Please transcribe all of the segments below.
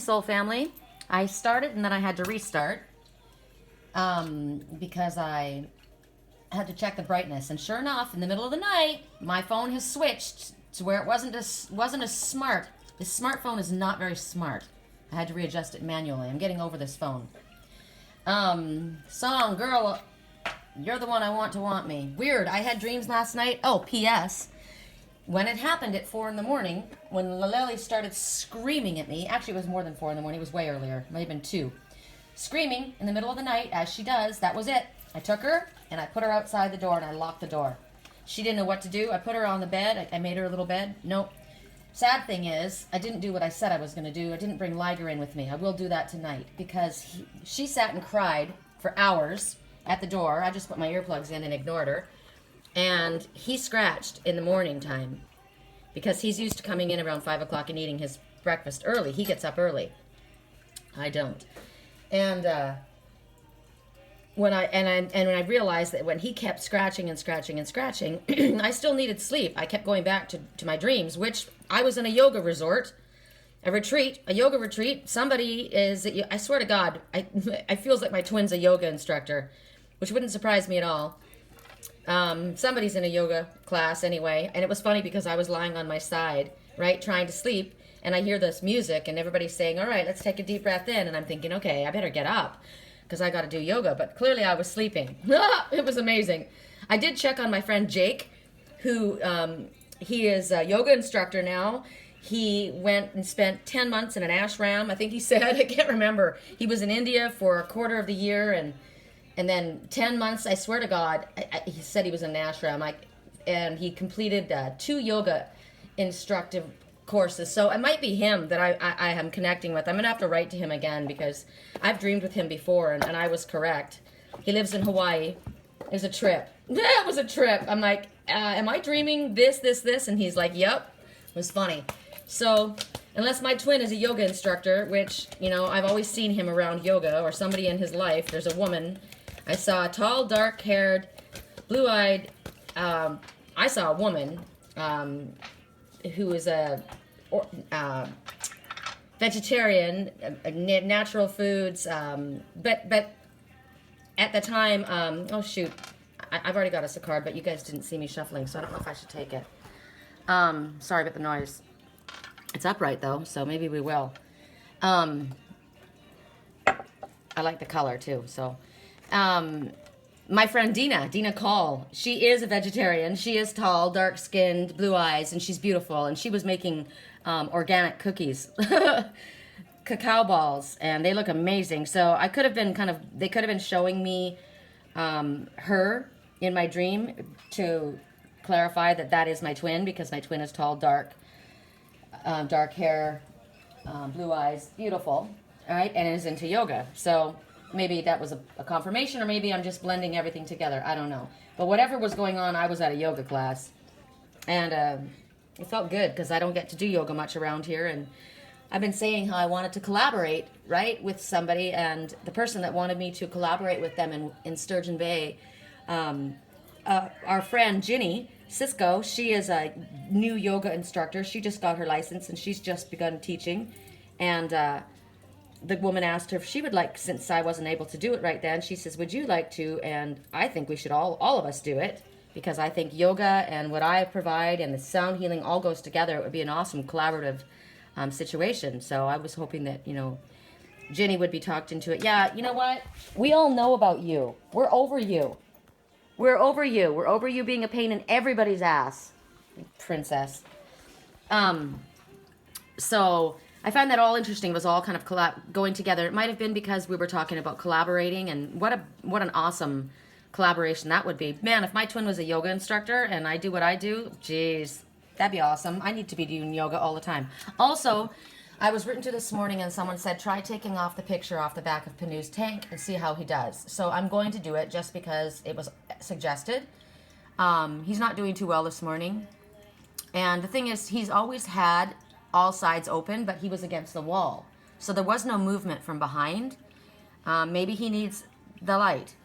Soul Family. I started and then I had to restart because I had to check the brightness. And sure enough, in the middle of the night, my phone has switched to where it wasn't as smart. This smartphone is not very smart. I had to readjust it manually. I'm getting over this phone. Song, girl, you're the one I want me. Weird, I had dreams last night. Oh, P.S. When it happened at 4 in the morning, when Laleli started screaming at me, actually it was more than 4 in the morning, it was way earlier, it might have been 2. Screaming in the middle of the night, as she does, that was it. I took her, and I put her outside the door, and I locked the door. She didn't know what to do. I put her on the bed. I made her a little bed. Nope. Sad thing is, I didn't do what I said I was going to do. I didn't bring Liger in with me. I will do that tonight, because she sat and cried for hours at the door. I just put my earplugs in and ignored her. And he scratched in the morning time because he's used to coming in around 5 o'clock and eating his breakfast early. He gets up early. I don't. And when I realized that when he kept scratching and scratching and scratching, I still needed sleep. I kept going back to my dreams, which I was in a yoga resort, a yoga retreat. Somebody is, I swear to God, I feels like my twin's a yoga instructor, which wouldn't surprise me at all. Somebody's in a yoga class anyway, and it was funny because I was lying on my side, right, trying to sleep, and I hear this music, and everybody's saying, all right, let's take a deep breath in, and I'm thinking, okay, I better get up, because I got to do yoga, but clearly I was sleeping. It was amazing. I did check on my friend Jake, who, he is a yoga instructor now. He went and spent 10 months in an ashram, I think he said, I can't remember. He was in India for a quarter of the year, and then 10 months, I swear to God, he said he was in an ashram, and he completed 2 yoga instructive courses. So it might be him that I am connecting with. I'm going to have to write to him again because I've dreamed with him before, and I was correct. He lives in Hawaii. It was a trip. It was a trip. I'm like, am I dreaming this? And he's like, yep. It was funny. So unless my twin is a yoga instructor, which, I've always seen him around yoga or somebody in his life. There's a woman. I saw a tall, dark-haired, blue-eyed, I saw a woman who is a vegetarian, natural foods, but at the time, oh shoot, I've already got us a card, but you guys didn't see me shuffling, so I don't know if I should take it. Sorry about the noise. It's upright though, so maybe we will. I like the color too, so. My friend Dina Call, she is a vegetarian. She is tall, dark-skinned, blue eyes, and she's beautiful. And she was making organic cookies, cacao balls, and they look amazing. So I could have been they could have been showing me her in my dream to clarify that is my twin, because my twin is tall, dark hair, blue eyes, beautiful, all right, and is into yoga. So maybe that was a confirmation, or maybe I'm just blending everything together. I don't know. But whatever was going on, I was at a yoga class. And it felt good because I don't get to do yoga much around here. And I've been saying how I wanted to collaborate, right, with somebody. And the person that wanted me to collaborate with them in Sturgeon Bay, our friend Ginny Cisco, she is a new yoga instructor. She just got her license and she's just begun teaching. And the woman asked her if she would like, since I wasn't able to do it right then, she says, would you like to? And I think we should all of us do it, because I think yoga and what I provide and the sound healing all goes together. It would be an awesome collaborative situation. So I was hoping that, Ginny would be talked into it. Yeah, you know what? We all know about you. We're over you. We're over you. We're over you being a pain in everybody's ass, princess. So I find that all interesting. It was all kind of going together. It might have been because we were talking about collaborating, and what an awesome collaboration that would be. Man, if my twin was a yoga instructor and I do what I do, geez, that'd be awesome. I need to be doing yoga all the time. Also, I was written to this morning and someone said, try taking off the picture off the back of Panu's tank and see how he does. So I'm going to do it just because it was suggested. He's not doing too well this morning. And the thing is, he's always had all sides open, but he was against the wall. So there was no movement from behind. Maybe he needs the light.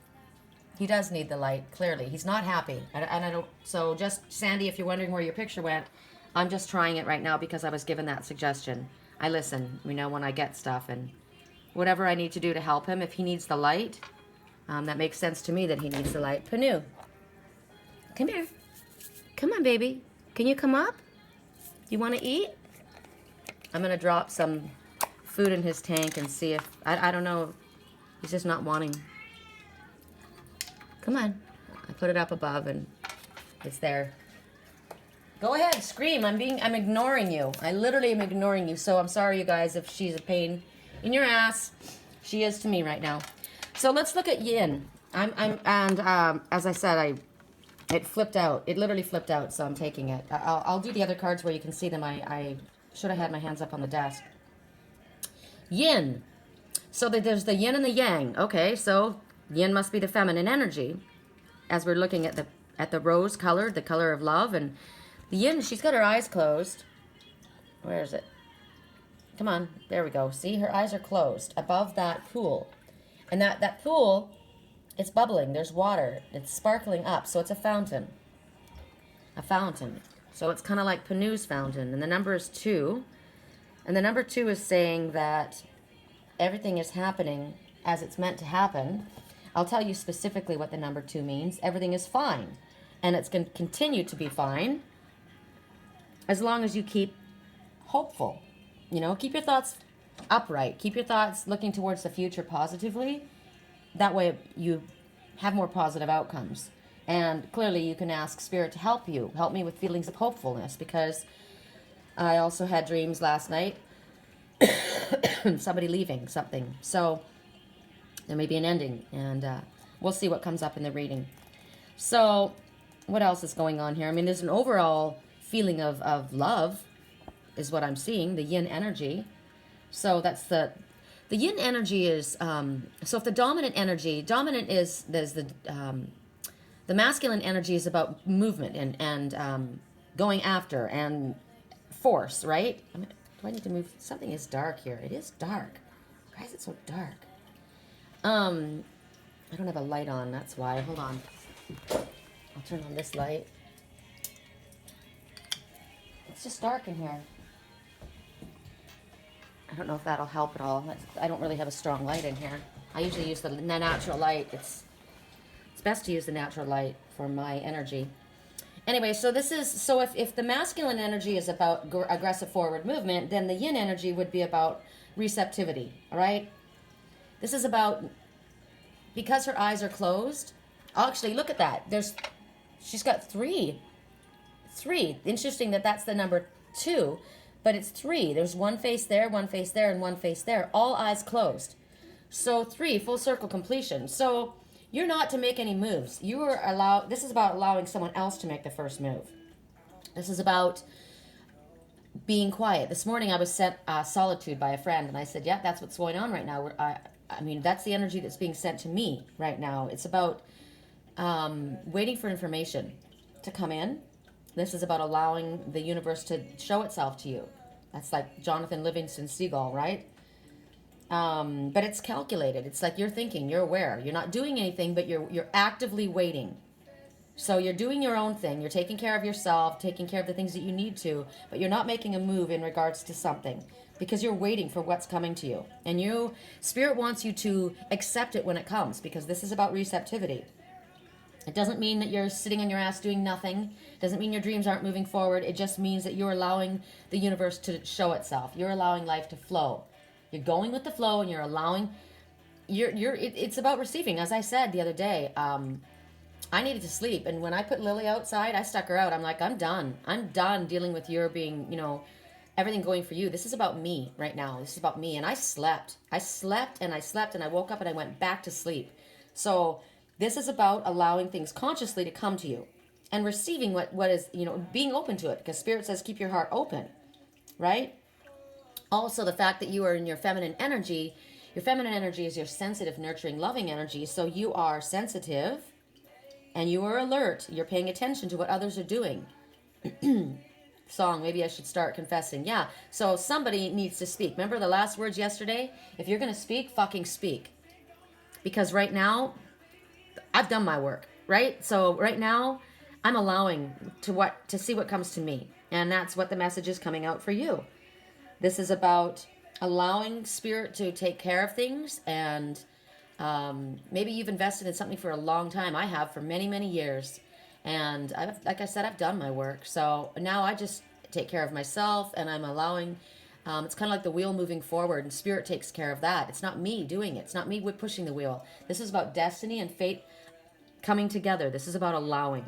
He does need the light, clearly. He's not happy. And I don't, so just, Sandy, if you're wondering where your picture went, I'm just trying it right now because I was given that suggestion. I listen, when I get stuff, and whatever I need to do to help him. If he needs the light, that makes sense to me that he needs the light. Panu, come here. Come on, baby. Can you come up? You want to eat? I'm going to drop some food in his tank and see if... I don't know. He's just not wanting. Come on. I put it up above and it's there. Go ahead, scream. I'm ignoring you. I literally am ignoring you. So I'm sorry, you guys, if she's a pain in your ass. She is to me right now. So let's look at yin. As I said, it flipped out. It literally flipped out, so I'm taking it. I'll do the other cards where you can see them. I should have had my hands up on the desk. Yin. So there's the yin and the yang. Okay, so yin must be the feminine energy, as we're looking at the rose color, the color of love, and the yin. She's got her eyes closed. Where is it? Come on, there we go. See, her eyes are closed above that pool, and that pool, it's bubbling. There's water. It's sparkling up, so it's a fountain. A fountain. So it's kind of like Panu's fountain, and the number is 2. And the number 2 is saying that everything is happening as it's meant to happen. I'll tell you specifically what the number 2 means. Everything is fine, and it's going to continue to be fine as long as you keep hopeful. Keep your thoughts upright. Keep your thoughts looking towards the future positively. That way you have more positive outcomes. And clearly you can ask Spirit to help you. Help me with feelings of hopefulness, because I also had dreams last night. Somebody leaving something. So there may be an ending, and we'll see what comes up in the reading. So what else is going on here? There's an overall feeling of love is what I'm seeing, the yin energy. So that's the yin energy is, so if the dominant is, there's the masculine energy is about movement and going after and force, right? Do I need to move? Something is dark here. It is dark. Why is it so dark? I don't have a light on, that's why. Hold on. I'll turn on this light. It's just dark in here. I don't know if that'll help at all. I don't really have a strong light in here. I usually use the natural light. It's best to use the natural light for my energy. Anyway, so if the masculine energy is about aggressive forward movement, then the yin energy would be about receptivity, all right? This is about, because her eyes are closed. Actually, look at that. She's got 3. 3. Interesting that's the number 2, but it's 3. There's one face there, one face there, and one face there. All eyes closed. So 3, full circle completion. So you're not to make any moves. This is about allowing someone else to make the first move. This is about being quiet. This morning I was sent solitude by a friend, and I said, yeah, that's what's going on right now. That's the energy that's being sent to me right now. It's about waiting for information to come in. This is about allowing the universe to show itself to you. That's like Jonathan Livingston Seagull, right? But it's calculated. It's like you're thinking, you're aware. You're not doing anything, but you're actively waiting. So you're doing your own thing. You're taking care of yourself, taking care of the things that you need to, but you're not making a move in regards to something because you're waiting for what's coming to you. And Spirit wants you to accept it when it comes, because this is about receptivity. It doesn't mean that you're sitting on your ass doing nothing. It doesn't mean your dreams aren't moving forward. It just means that you're allowing the universe to show itself. You're allowing life to flow. You're going with the flow, and you're allowing. It's about receiving. As I said the other day, I needed to sleep, and when I put Lily outside, I stuck her out. I'm like, I'm done. I'm done dealing with your being, everything going for you. This is about me right now. This is about me, and I slept. I slept, and I woke up, and I went back to sleep. So this is about allowing things consciously to come to you and receiving what is, being open to it, because Spirit says keep your heart open, right? Also, the fact that you are in your feminine energy is your sensitive, nurturing, loving energy. So you are sensitive and you are alert. You're paying attention to what others are doing. Song, maybe I should start confessing. Yeah, so somebody needs to speak. Remember the last words yesterday? If you're going to speak, fucking speak. Because right now, I've done my work, right? So right now, I'm allowing to see what comes to me. And that's what the message is coming out for you. This is about allowing spirit to take care of things, and maybe you've invested in something for a long time. I have for many, many years. And like I said, I've done my work. So now I just take care of myself, and I'm allowing, it's kind of like the wheel moving forward, and spirit takes care of that. It's not me doing it. It's not me pushing the wheel. This is about destiny and fate coming together. This is about allowing.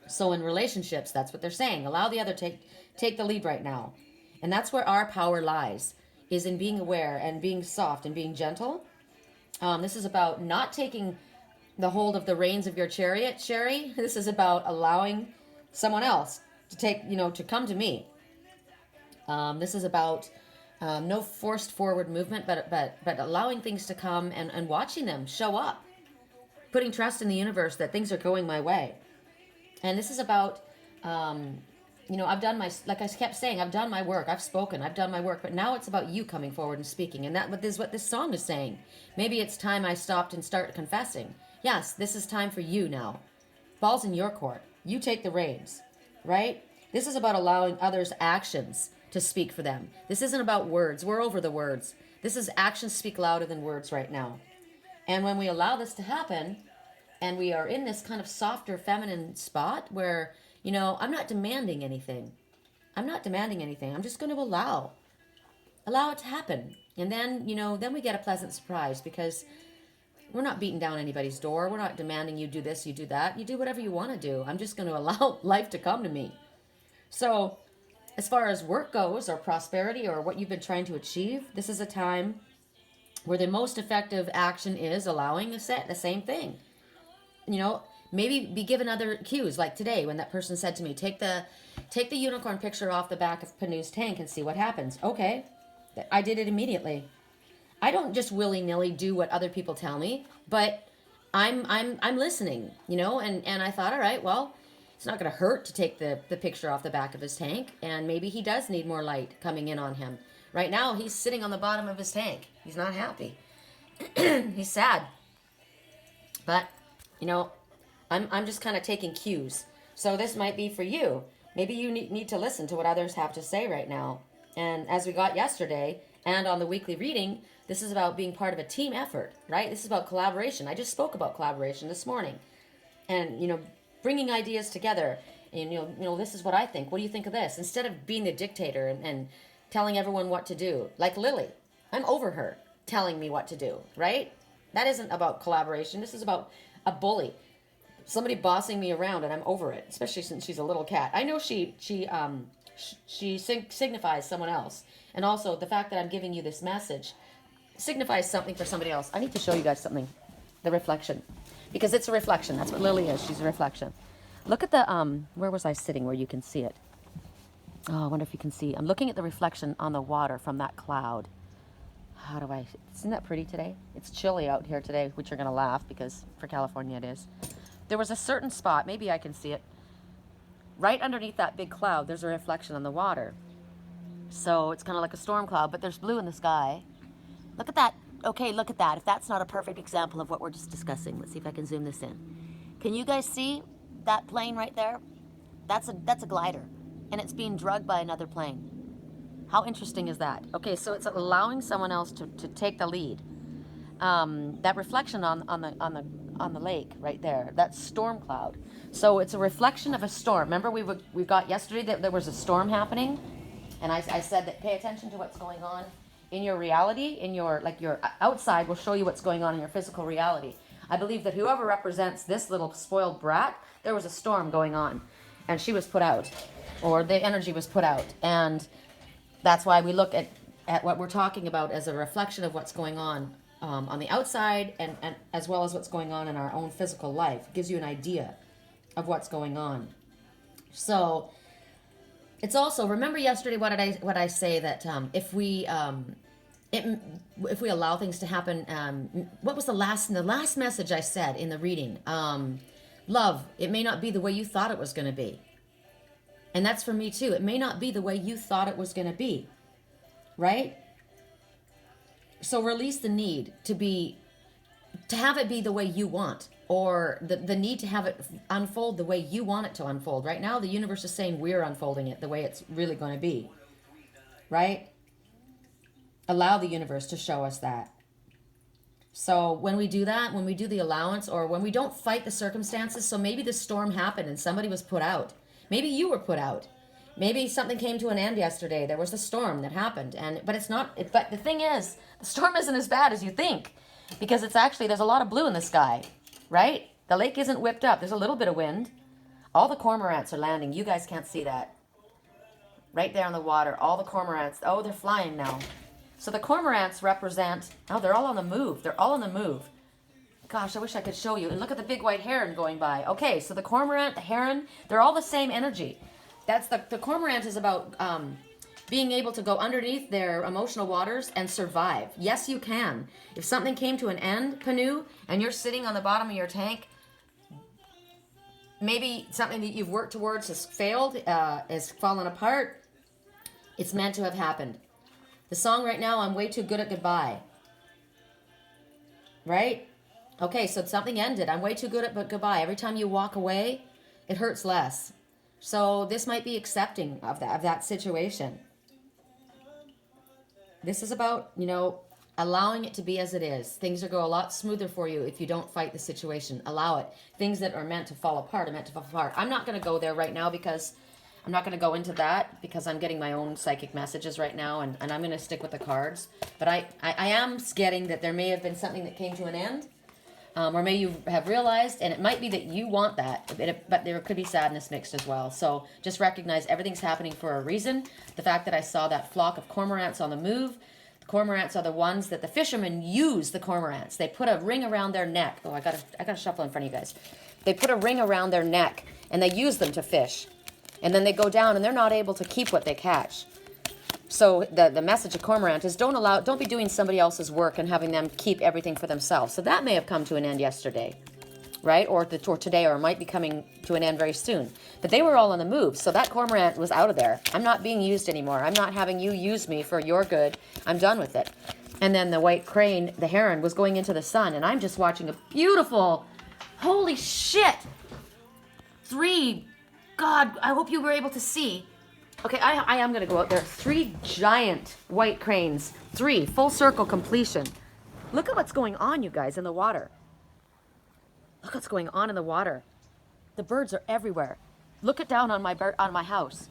So in relationships, that's what they're saying. Allow the other, take the lead right now. And that's where our power lies, is in being aware and being soft and being gentle. This is about not taking the hold of the reins of your chariot, Sherry. This is about allowing someone else to to come to me. This is about no forced forward movement, but allowing things to come and watching them show up, putting trust in the universe that things are going my way. And this is about, I've done like I kept saying, I've done my work, I've spoken, I've done my work, but now it's about you coming forward and speaking. And that is what this song is saying. Maybe it's time I stopped and start confessing. Yes, this is time for you now. Ball's in your court. You take the reins, right? This is about allowing others' actions to speak for them. This isn't about words. We're over the words. This is actions speak louder than words right now. And when we allow this to happen, and we are in this kind of softer feminine spot where, I'm not demanding anything. I'm just going to allow it to happen. And then, then we get a pleasant surprise, because we're not beating down anybody's door. We're not demanding you do this, you do that. You do whatever you want to do. I'm just going to allow life to come to me. So as far as work goes, or prosperity, or what you've been trying to achieve, this is a time where the most effective action is allowing the same thing. Maybe be given other cues, like today when that person said to me, take the unicorn picture off the back of Panu's tank and see what happens. Okay, I did it immediately. I don't just willy-nilly do what other people tell me, but I'm listening, and I thought, all right, well, it's not going to hurt to take the picture off the back of his tank, and maybe he does need more light coming in on him. Right now, he's sitting on the bottom of his tank. He's not happy. He's sad. But, I'm just kind of taking cues. So this might be for you. Maybe you need to listen to what others have to say right now. And as we got yesterday, and on the weekly reading, this is about being part of a team effort, right? This is about collaboration. I just spoke about collaboration this morning. And, bringing ideas together. And, this is what I think. What do you think of this? Instead of being the dictator and telling everyone what to do. Like Lily. I'm over her telling me what to do, right? That isn't about collaboration. This is about a bully. Somebody bossing me around, and I'm over it, especially since she's a little cat. I know she signifies someone else. And also, the fact that I'm giving you this message signifies something for somebody else. I need to show you guys something. The reflection. Because it's a reflection. That's what Lily is. She's a reflection. Look at the, where was I sitting where you can see it? Oh, I wonder if you can see. I'm looking at the reflection on the water from that cloud. Isn't that pretty today? It's chilly out here today, which you're going to laugh, because for California it is. There was a certain spot, maybe I can see it, right underneath that big cloud, there's a reflection on the water. So it's kind of like a storm cloud, but there's blue in the sky. Look at that. Okay, look at that. If that's not a perfect example of what we're just discussing, let's see if I can zoom this in. Can you guys see that plane right there? That's a glider, and it's being drugged by another plane. How interesting is that? Okay, so it's allowing someone else to take the lead. That reflection on the lake right there, that storm cloud. So it's a reflection of a storm. Remember we got yesterday that there was a storm happening, and I said that pay attention to what's going on in your reality, your outside will show you what's going on in your physical reality. I believe that whoever represents this little spoiled brat, there was a storm going on, and she was put out, or the energy was put out, and that's why we look at what we're talking about as a reflection of what's going on the outside, and as well as what's going on in our own physical life. It gives you an idea of what's going on. So it's also, remember yesterday what I say, that if we allow things to happen, what was the last message I said in the reading? Love, it may not be the way you thought it was going to be. And that's for me too. It may not be the way you thought it was going to be, right? So release the need to have it be the way you want, or the need to have it unfold the way you want it to unfold. Right now, the universe is saying we're unfolding it the way it's really going to be, right? Allow the universe to show us that. So when we do that, when we do the allowance, or when we don't fight the circumstances, so maybe the storm happened and somebody was put out. Maybe you were put out. Maybe something came to an end yesterday. There was a storm that happened, but it's not. But the thing is, the storm isn't as bad as you think, because it's actually, there's a lot of blue in the sky, right? The lake isn't whipped up. There's a little bit of wind. All the cormorants are landing. You guys can't see that. Right there on the water, all the cormorants. Oh, they're flying now. So the cormorants represent, oh, they're all on the move. They're all on the move. Gosh, I wish I could show you. And look at the big white heron going by. Okay, so the cormorant, the heron, they're all the same energy. That's the cormorant is about being able to go underneath their emotional waters and survive. Yes, you can. If something came to an end, Canoe, and you're sitting on the bottom of your tank, maybe something that you've worked towards has failed, has fallen apart, it's meant to have happened. The song right now, I'm way too good at goodbye. Right? Okay, so something ended. I'm way too good at goodbye. Every time you walk away, it hurts less. So this might be accepting of that situation. This is about, allowing it to be as it is. Things will go a lot smoother for you if you don't fight the situation. Allow it. Things that are meant to fall apart are meant to fall apart. I'm not going to go there right now because I'm not going to go into that because I'm getting my own psychic messages right now, and I'm going to stick with the cards. But I am getting that there may have been something that came to an end, or may you have realized, and it might be that you want that, but there could be sadness mixed as well. So just recognize everything's happening for a reason. The fact that I saw that flock of cormorants on the move, the cormorants are the ones that the fishermen use. The cormorants, they put a ring around their neck. Oh, I gotta shuffle in front of you guys. They put a ring around their neck and they use them to fish. And then they go down and they're not able to keep what they catch. So the message of cormorant is don't be doing somebody else's work and having them keep everything for themselves. So that may have come to an end yesterday, right? Or today, or might be coming to an end very soon. But they were all on the move. So that cormorant was out of there. I'm not being used anymore. I'm not having you use me for your good. I'm done with it. And then the white crane, the heron, was going into the sun. And I'm just watching a beautiful, holy shit, God, I hope you were able to see. Okay, I am going to go out there. 3 giant white cranes. 3, full circle completion. Look at what's going on, you guys, in the water. Look what's going on in the water. The birds are everywhere. Look it down on my house.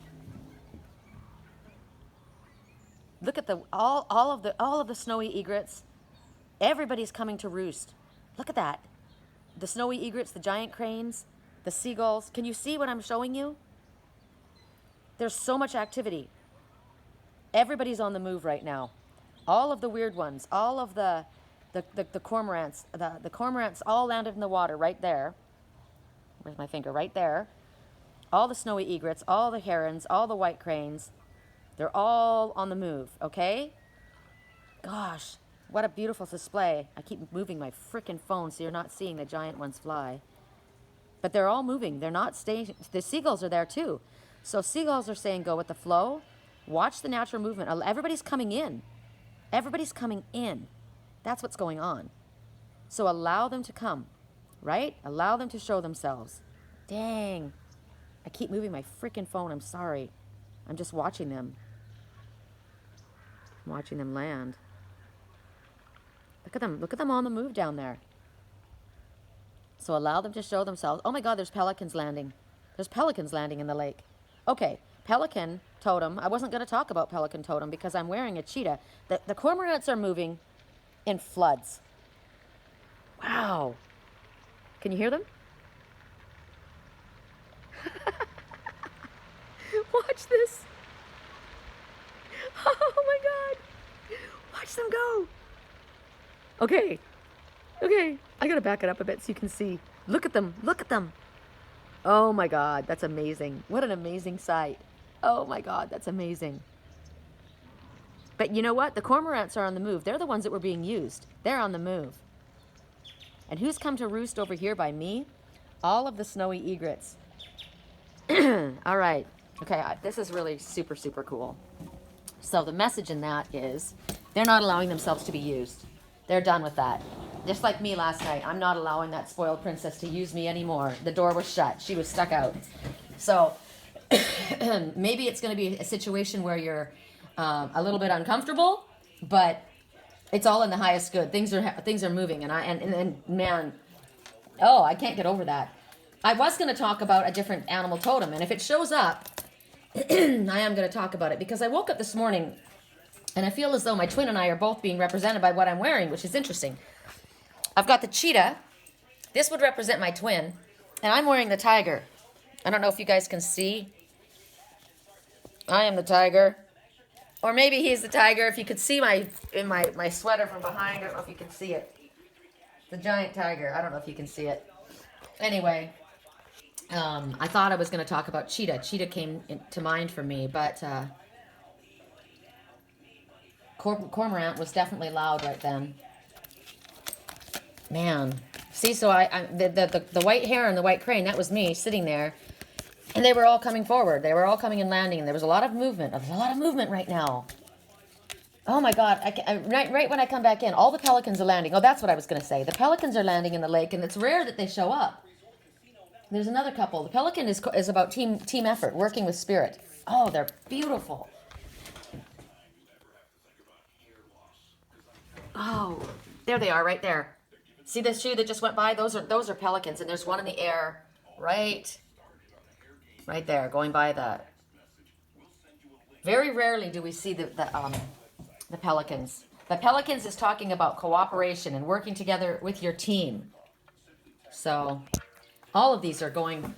Look at all of the snowy egrets. Everybody's coming to roost. Look at that. The snowy egrets, the giant cranes, the seagulls. Can you see what I'm showing you? There's so much activity. Everybody's on the move right now. All of the weird ones, all of the cormorants, the cormorants all landed in the water right there. Where's my finger? Right there. All the snowy egrets, all the herons, all the white cranes. They're all on the move, okay? Gosh, what a beautiful display. I keep moving my frickin' phone so you're not seeing the giant ones fly. But they're all moving. They're not staying. The seagulls are there too. So seagulls are saying go with the flow. Watch the natural movement. Everybody's coming in. Everybody's coming in. That's what's going on. So allow them to come, right? Allow them to show themselves. Dang. I keep moving my freaking phone. I'm sorry. I'm just watching them. I'm watching them land. Look at them. Look at them on the move down there. So allow them to show themselves. Oh my God, there's pelicans landing. There's pelicans landing in the lake. Okay, pelican totem. I wasn't going to talk about pelican totem because I'm wearing a cheetah. The cormorants are moving in floods. Wow. Can you hear them? Watch this. Oh my God. Watch them go. Okay. Okay. I got to back it up a bit so you can see. Look at them. Look at them. Oh my God, that's amazing. What an amazing sight. Oh my God, that's amazing. But you know what? The cormorants are on the move. They're the ones that were being used. They're on the move. And who's come to roost over here by me? All of the snowy egrets. All right. Okay, this is really super, super cool. So the message in that is they're not allowing themselves to be used. They're done with that. Just like me last night, I'm not allowing that spoiled princess to use me anymore. The door was shut. She was stuck out. So maybe it's going to be a situation where you're a little bit uncomfortable, but it's all in the highest good. Things are moving, and man, oh, I can't get over that. I was going to talk about a different animal totem, and if it shows up, I am going to talk about it, because I woke up this morning and I feel as though my twin and I are both being represented by what I'm wearing, which is interesting. I've got the cheetah. This would represent my twin, and I'm wearing the tiger. I don't know if you guys can see. I am the tiger. Or maybe he's the tiger. If you could see my sweater from behind, I don't know if you can see it. The giant tiger. I don't know if you can see it. Anyway, I thought I was going to talk about cheetah. Cheetah came to mind for me, but cormorant was definitely loud right then. Man, see, so the white hare and the white crane, that was me sitting there. And they were all coming forward. They were all coming and landing. And there was a lot of movement. There's a lot of movement right now. Oh, my God. Right when I come back in, all the pelicans are landing. Oh, that's what I was going to say. The pelicans are landing in the lake, and it's rare that they show up. There's another couple. The pelican is about team effort, working with spirit. Oh, they're beautiful. Oh, there they are right there. See this shoe that just went by? Those are pelicans, and there's one in the air right there, going by that. Very rarely do we see the pelicans. The pelicans is talking about cooperation and working together with your team. So all of these are going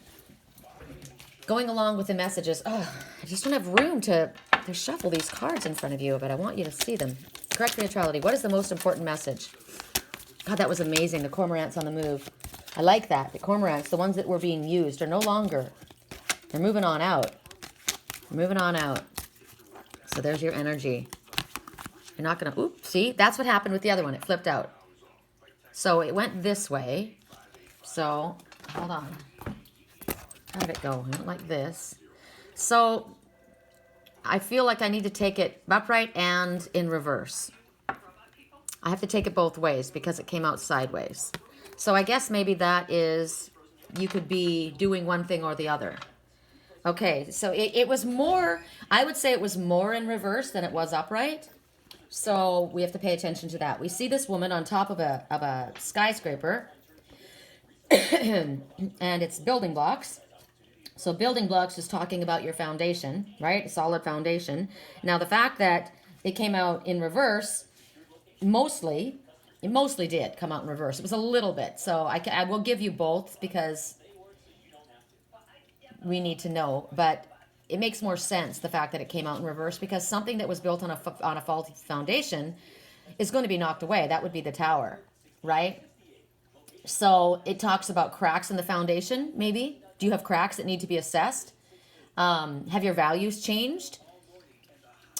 along with the messages. Oh, I just don't have room to shuffle these cards in front of you, but I want you to see them. Correct neutrality. What is the most important message? God, that was amazing. The cormorants on the move. I like that. The cormorants, the ones that were being used, are no longer. They're moving on out. Moving on out. So there's your energy. You're not going to... Oop, see? That's what happened with the other one. It flipped out. So it went this way. So, hold on. How did it go? It went like this. So, I feel like I need to take it upright and in reverse. I have to take it both ways because it came out sideways. So I guess maybe that is... You could be doing one thing or the other. Okay, so it was more, I would say it was more in reverse than it was upright. So we have to pay attention to that. We see this woman on top of a skyscraper, and it's building blocks. So building blocks is talking about your foundation, right? A solid foundation. Now the fact that it came out in reverse, it mostly did come out in reverse. It was a little bit. So I will give you both because we need to know, but it makes more sense, the fact that it came out in reverse, because something that was built on a faulty foundation is going to be knocked away. That would be the tower, right? So it talks about cracks in the foundation, maybe. Do you have cracks that need to be assessed? Have your values changed?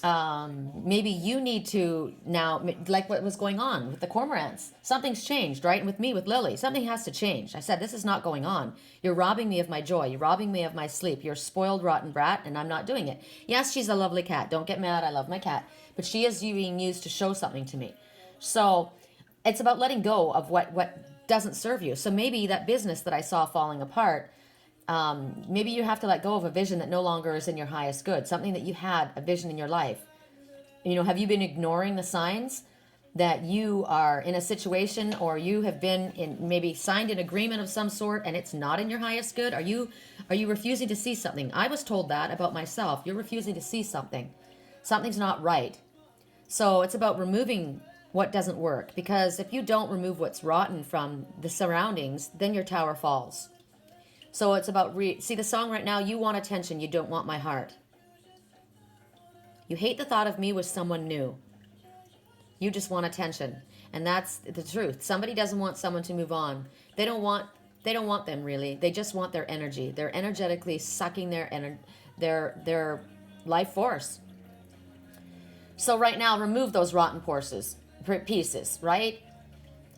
Maybe you need to now, like what was going on with the cormorants. Something's changed, right? And with me, with Lily, something has to change. I said, this is not going on. You're robbing me of my joy. You're robbing me of my sleep. You're a spoiled, rotten brat, and I'm not doing it. Yes, she's a lovely cat. Don't get mad. I love my cat. But she is being used to show something to me. So it's about letting go of what doesn't serve you. So maybe that business that I saw falling apart, maybe you have to let go of a vision that no longer is in your highest good, something that you had, a vision in your life. You know, have you been ignoring the signs that you are in a situation, or you have been in, maybe signed an agreement of some sort, and it's not in your highest good? Are you refusing to see something? I was told that about myself. You're refusing to see something. Something's not right. So it's about removing what doesn't work, because if you don't remove what's rotten from the surroundings, then your tower falls. So it's about, see the song right now, you want attention, you don't want my heart. You hate the thought of me with someone new. You just want attention. And that's the truth. Somebody doesn't want someone to move on. They don't want them really. They just want their energy. They're energetically sucking their life force. So right now, remove those rotten pieces, right?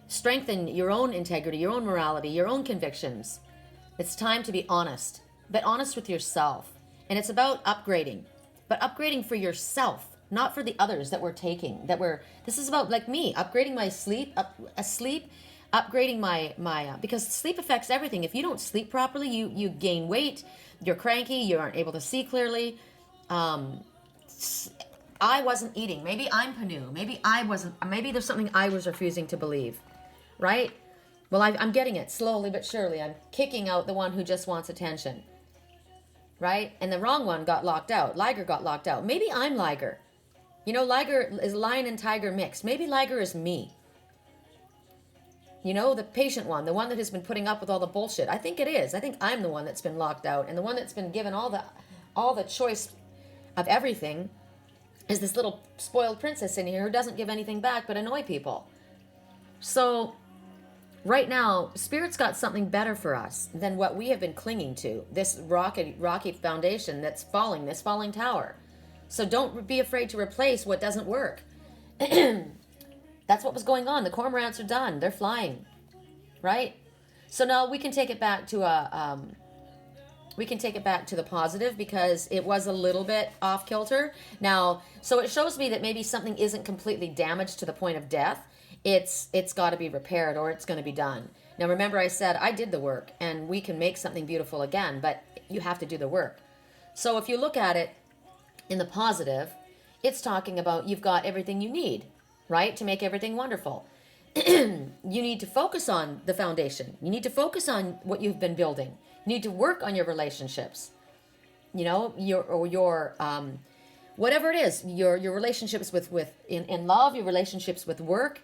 Strengthen your own integrity, your own morality, your own convictions. It's time to be honest, but honest with yourself. And it's about upgrading, but upgrading for yourself, not for the others that we're taking. This is about, like me, upgrading my sleep, upgrading my because sleep affects everything. If you don't sleep properly, you gain weight, you're cranky, you aren't able to see clearly. I wasn't eating. Maybe I'm Panu. Maybe I wasn't. Maybe there's something I was refusing to believe, right? Well, I'm getting it slowly but surely. I'm kicking out the one who just wants attention, right? And the wrong one got locked out. Liger got locked out. Maybe I'm Liger. You know, Liger is lion and tiger mixed. Maybe Liger is me. You know, the patient one, the one that has been putting up with all the bullshit. I think it is. I think I'm the one that's been locked out, and the one that's been given all the choice of everything is this little spoiled princess in here who doesn't give anything back but annoy people. So right now, Spirit's got something better for us than what we have been clinging to. This rocky foundation that's falling, this falling tower. So don't be afraid to replace what doesn't work. That's what was going on. The cormorants are done. They're flying, right? So now we can take it back to the positive, because it was a little bit off kilter. Now, so it shows me that maybe something isn't completely damaged to the point of death. It's got to be repaired, or it's going to be done. Now, remember I said I did the work, and we can make something beautiful again, but you have to do the work. So if you look at it in the positive, it's talking about you've got everything you need, right, to make everything wonderful. You need to focus on the foundation. You need to focus on what you've been building. You need to work on your relationships. You know, your whatever it is, your relationships with in love, your relationships with work.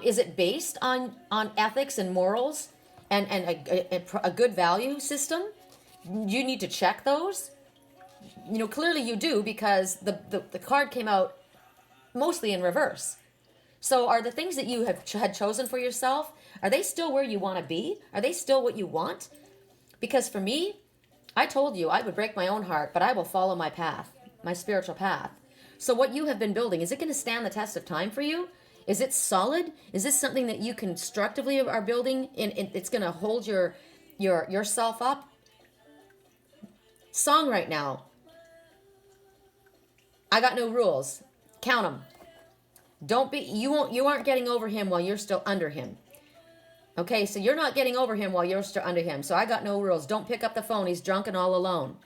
Is it based on ethics and morals and a good value system? You need to check those. You know, clearly you do, because the card came out mostly in reverse. So are the things that you had chosen for yourself, are they still where you want to be? Are they still what you want? Because for me, I told you I would break my own heart, but I will follow my path, my spiritual path. So what you have been building, is it going to stand the test of time for you? Is it solid? Is this something that you constructively are building, and it's going to hold yourself up? Song right now. I got no rules. Count them. You aren't getting over him while you're still under him. Okay, so you're not getting over him while you're still under him. So I got no rules. Don't pick up the phone. He's drunk and all alone.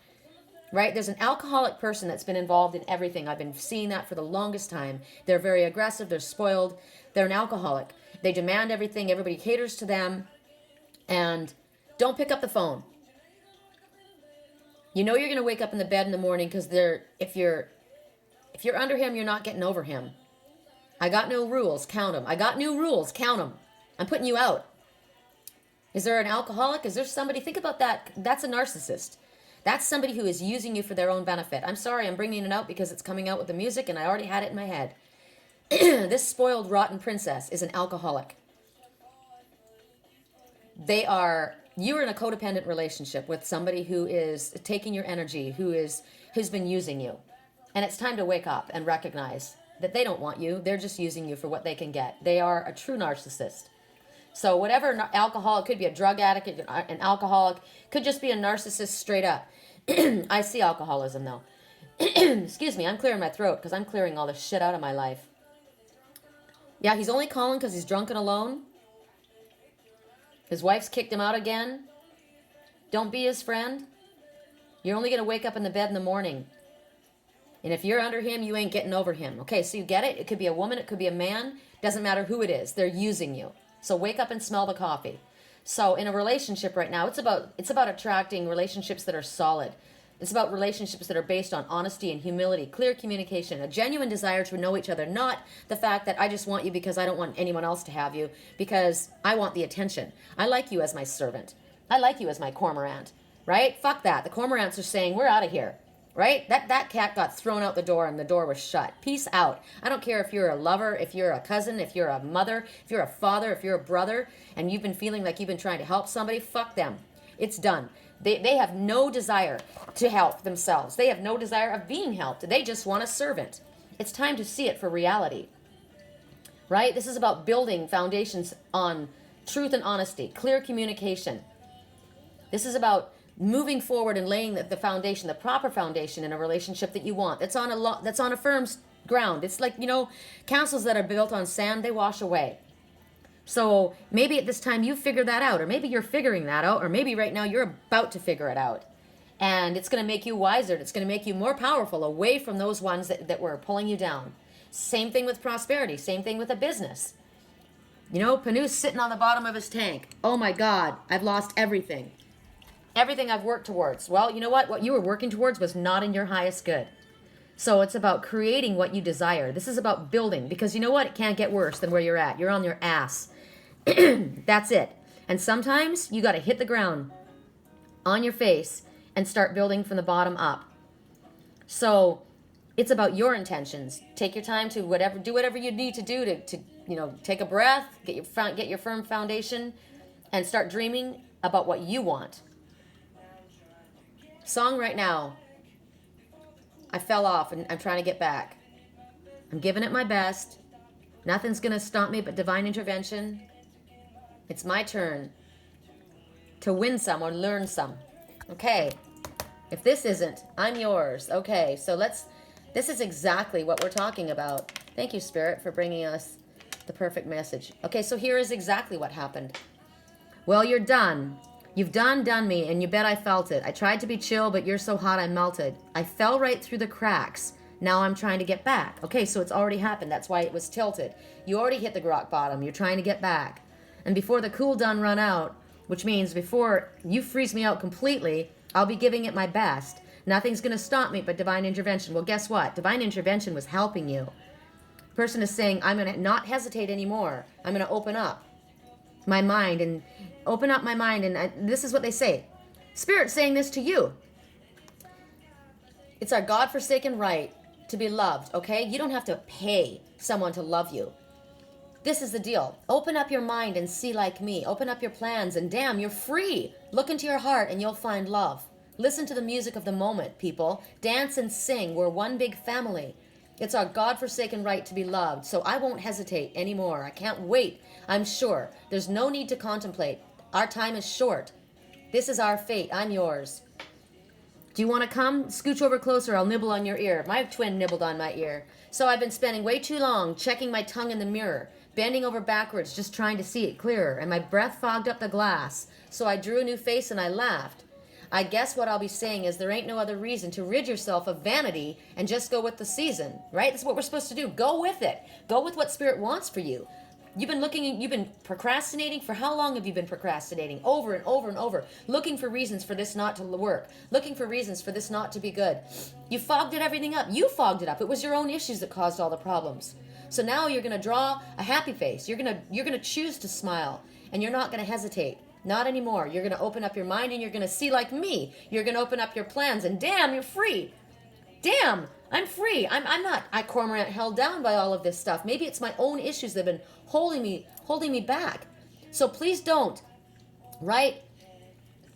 Right? There's an alcoholic person that's been involved in everything. I've been seeing that for the longest time. They're very aggressive. They're spoiled. They're an alcoholic. They demand everything. Everybody caters to them. And don't pick up the phone. You know you're going to wake up in the bed in the morning, because if you're under him, you're not getting over him. I got no rules. Count them. I got new rules. Count them. I'm putting you out. Is there an alcoholic? Is there somebody? Think about that. That's a narcissist. That's somebody who is using you for their own benefit. I'm sorry, I'm bringing it out because it's coming out with the music, and I already had it in my head. This spoiled, rotten princess is an alcoholic. You're in a codependent relationship with somebody who is taking your energy, who's been using you. And it's time to wake up and recognize that they don't want you. They're just using you for what they can get. They are a true narcissist. So whatever alcohol, it could be a drug addict, an alcoholic, could just be a narcissist straight up. I see alcoholism though. Excuse me, I'm clearing my throat because I'm clearing all the shit out of my life. Yeah, he's only calling because he's drunk and alone. His wife's kicked him out again. Don't be his friend. You're only going to wake up in the bed in the morning. And if you're under him, you ain't getting over him. Okay, so you get it? It could be a woman, it could be a man. Doesn't matter who it is. They're using you. So wake up and smell the coffee. So in a relationship right now, it's about attracting relationships that are solid. It's about relationships that are based on honesty and humility, clear communication, a genuine desire to know each other, not the fact that I just want you because I don't want anyone else to have you, because I want the attention. I like you as my servant. I like you as my cormorant, right? Fuck that. The cormorants are saying, we're out of here. Right? That cat got thrown out the door and the door was shut. Peace out. I don't care if you're a lover, if you're a cousin, if you're a mother, if you're a father, if you're a brother, and you've been feeling like you've been trying to help somebody, fuck them. It's done. They have no desire to help themselves. They have no desire of being helped. They just want a servant. It's time to see it for reality. Right? This is about building foundations on truth and honesty, clear communication. This is about moving forward and laying the foundation, the proper foundation in a relationship that you want. That's on a firm ground. It's like, castles that are built on sand, they wash away. So maybe at this time you figure that out, or maybe you're figuring that out, or maybe right now you're about to figure it out. And it's going to make you wiser. It's going to make you more powerful away from those ones that were pulling you down. Same thing with prosperity. Same thing with a business. You know, Panu's sitting on the bottom of his tank. Oh my God, I've lost everything. Everything I've worked towards. Well, you know what? What you were working towards was not in your highest good. So it's about creating what you desire. This is about building, because you know what? It can't get worse than where you're at. You're on your ass. That's it. And sometimes you got to hit the ground on your face and start building from the bottom up. So it's about your intentions. Take your time to do whatever you need to do to take a breath, get your firm foundation, and start dreaming about what you want. Song right now. I fell off and I'm trying to get back. I'm giving it my best. Nothing's going to stop me but divine intervention. It's my turn to win some or learn some. Okay. If this isn't, I'm yours. Okay, so this is exactly what we're talking about. Thank you, Spirit, for bringing us the perfect message. Okay, so here is exactly what happened. Well, you're done. You've done me, and you bet I felt it. I tried to be chill, but you're so hot I melted. I fell right through the cracks. Now I'm trying to get back. Okay, so it's already happened. That's why it was tilted. You already hit the rock bottom. You're trying to get back. And before the cool done run out, which means before you freeze me out completely, I'll be giving it my best. Nothing's going to stop me but divine intervention. Well, guess what? Divine intervention was helping you. Person is saying, I'm going to not hesitate anymore. I'm going to open up my mind and open up my mind. And this is what they say. Spirit's saying this to you. It's our God-forsaken right to be loved, okay? You don't have to pay someone to love you. This is the deal. Open up your mind and see like me. Open up your plans and damn, you're free. Look into your heart and you'll find love. Listen to the music of the moment, people. Dance and sing. We're one big family. It's our God-forsaken right to be loved, so I won't hesitate anymore. I can't wait, I'm sure. There's no need to contemplate. Our time is short. This is our fate. I'm yours. Do you want to come? Scooch over closer. I'll nibble on your ear. My twin nibbled on my ear. So I've been spending way too long checking my tongue in the mirror, bending over backwards, just trying to see it clearer, and my breath fogged up the glass. So I drew a new face and I laughed. I guess what I'll be saying is there ain't no other reason to rid yourself of vanity and just go with the season, right? That's what we're supposed to do. Go with it. Go with what Spirit wants for you. You've been procrastinating. For how long have you been procrastinating? Over and over and over. Looking for reasons for this not to work. Looking for reasons for this not to be good. You fogged everything up. You fogged it up. It was your own issues that caused all the problems. So now you're going to draw a happy face. You're going to choose to smile, and you're not going to hesitate. Not anymore. You're going to open up your mind and you're going to see like me. You're going to open up your plans and damn, you're free. Damn, I'm free. I'm not cormorant held down by all of this stuff. Maybe it's my own issues that have been holding me back. So please don't, right?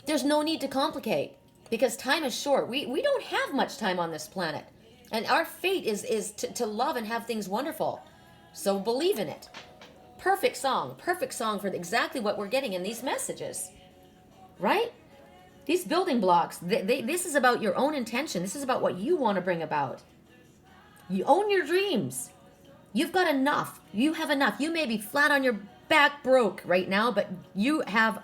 There's no need to complicate because time is short. We don't have much time on this planet. And our fate is to love and have things wonderful. So believe in it. Perfect song for exactly what we're getting in these messages, right? These building blocks, this is about your own intention. This is about what you want to bring about. You own your dreams. You've got enough. You have enough. You may be flat on your back broke right now, but you have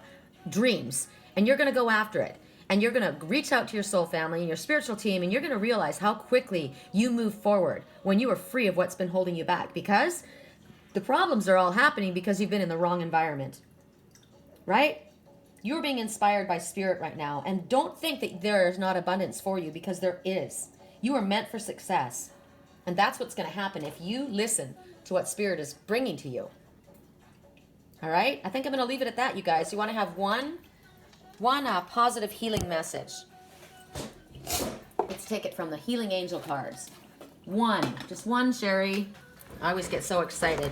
dreams and you're going to go after it. And you're going to reach out to your soul family and your spiritual team, and you're going to realize how quickly you move forward when you are free of what's been holding you back, because the problems are all happening because you've been in the wrong environment, right? You're being inspired by Spirit right now. And don't think that there is not abundance for you, because there is. You are meant for success. And that's what's going to happen if you listen to what Spirit is bringing to you. All right? I think I'm going to leave it at that, you guys. You want to have one positive healing message. Let's take it from the Healing Angel cards. Just one, Sherry. I always get so excited.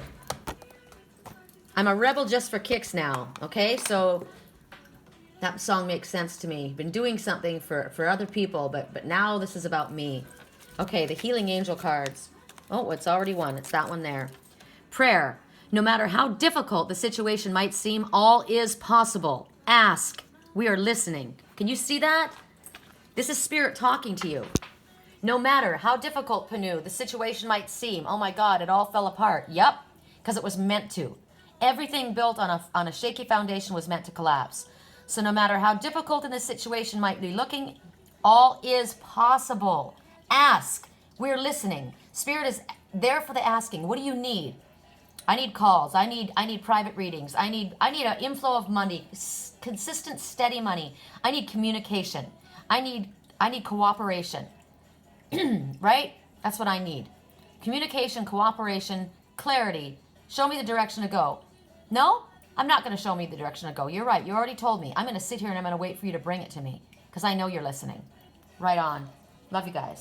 I'm a rebel just for kicks now, okay? So that song makes sense to me. Been doing something for other people, but now this is about me. Okay, the Healing Angel cards. Oh, it's already one. It's that one there. Prayer. No matter how difficult the situation might seem, all is possible. Ask. We are listening. Can you see that? This is Spirit talking to you. No matter how difficult, Panu, the situation might seem, oh my God, it all fell apart. Yep, because it was meant to. Everything built on a shaky foundation was meant to collapse. So no matter how difficult in this situation might be looking, All is possible. Ask. We're listening. Spirit is there for the asking. What do you need? I need calls. I need private readings. I need an inflow of money, consistent, steady money. I need communication. I need cooperation. Right? That's what I need. Communication, cooperation, clarity. Show me the direction to go. No, I'm not going to show me the direction to go. You're right. You already told me. I'm going to sit here and I'm going to wait for you to bring it to me because I know you're listening. Right on. Love you guys.